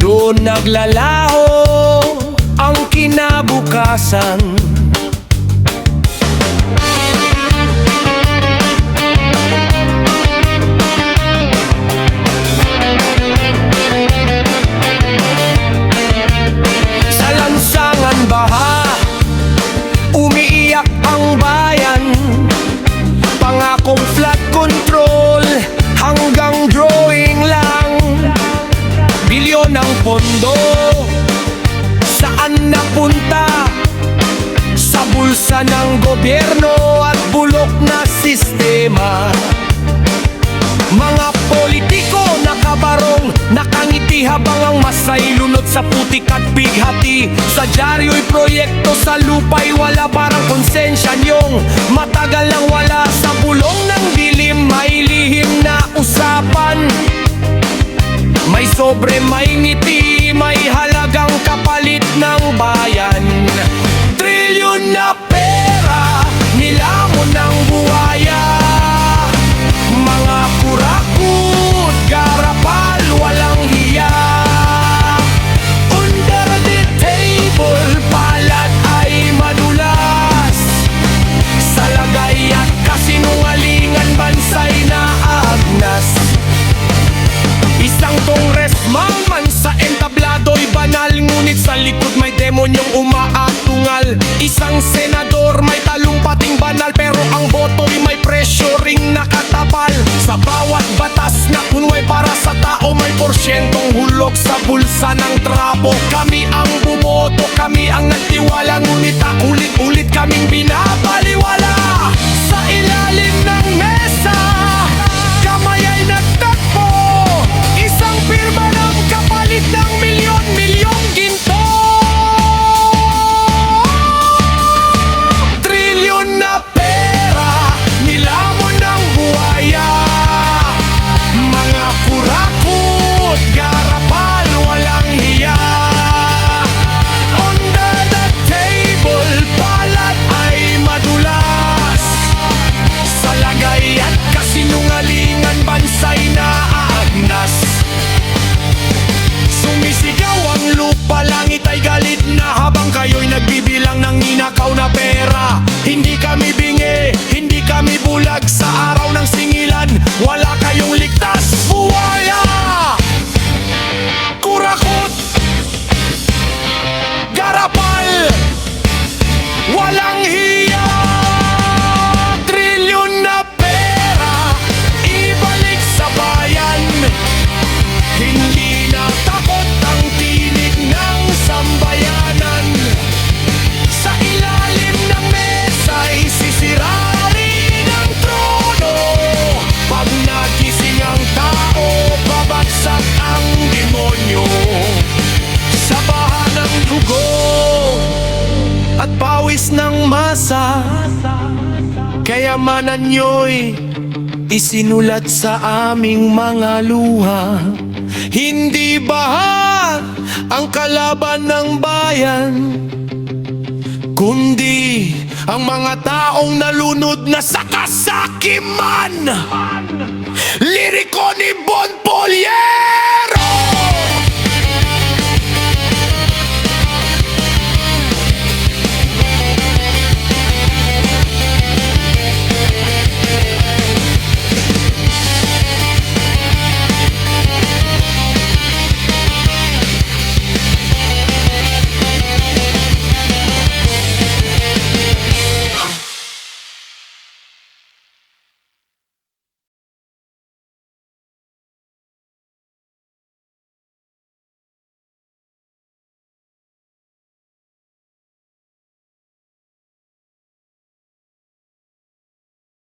Doon naglalaho ang kinabukasan. Sa lansangan baha, umiiyak ang bayan. Pangakong flood control, hanggang drawing lang. Bilyon ang pondo, saan napunta? Sa bulsa ng gobyerno at bulok na sistema. Mga politiko nakabarong, nakangiti habang ang masay lunod sa putik at bighati. Sa dyaryo'y proyekto, sa lupa'y wala, parang konsensya niyong matagal nang wala. Sa bulong ng dilim, may lihim na usapan. May sobre, may ngiti, may halagang kapalit ng bayan. Trilyon na pera, nilamon ng buhaya. Mga kurakot, garapal, walang hiya. Under the table, palad ay madulas. Sa lagay at kasinungalingan, bansay na agnas. Isang congressman sa entablado'y banal, ngunit sa likod may demonyong umaatungal. Isang senador may talumpating banal, pero ang boto'y may presyo ring nakatapal. Sa bawat batas na kunway para sa tao, may porsyentong hulog sa bulsa ng trapo. Kami ang bumoto, kami ang nagtiwala, ngunit ulit-ulit kaming binabaliwala. Sa ilalim ng mesa, kamay ay nagtagpo. Isang pirma ng kapalit ng milyon-milyong ginto. Trilyon na pera, nilamon ng buhaya. Mga kurakot, garapal, walang hiya. Under the table, palad ay madulas. Sa lagay at kasinungalingan, bansay na aagnas. Sumisigaw ang lupa, langit ay galit na habang kayo'y nagbibilang ng ninakaw na pera. Hindi kami bingi, hindi kami bulag. Sa araw ng singilan, wala kayong ligtas. Buhaya! Kurakot! Garapal! Walang hiya! Trilyon na pera, ibalik sa bayan. Hindi na takot ang tinig ng sambayanan. Sa ilalim ng mesa'y sisirain ang trono. Pag nagising ang tao, babagsak ang demonyo. Sa baha ng dugo at pawis ng masa, kayamanan nyo'y isinulat sa aming mga luha. Hindi baha ang kalaban ng bayan, kundi ang mga taong nalunod na sa kasakiman. Liriko ni Bon